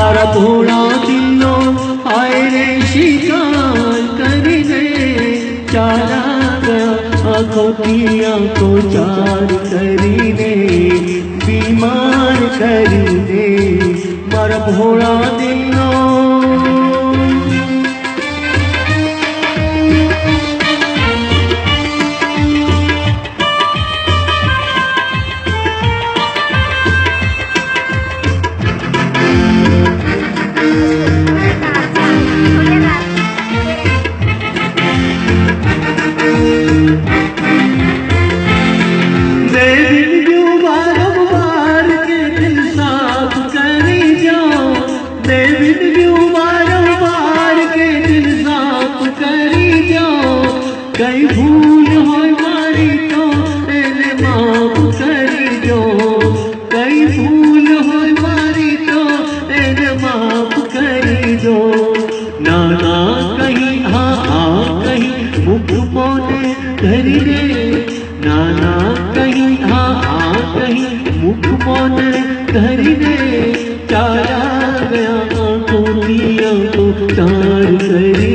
मारा भोळा दिलो हाय रे शिकार करीने चारा गया आँखों आँखों चार करीने बीमार करीने मारा भोळा दिलो कई भूल हो मारी तो एने माफ करी दो कई भूल हो मारी तो एने माफ करी दो नाना कहीं हाँ कहीं मुख मोने धरी दे नाना कहीं हाँ कहीं मुख मोने धरी दे चारा गया आँखों को तार करी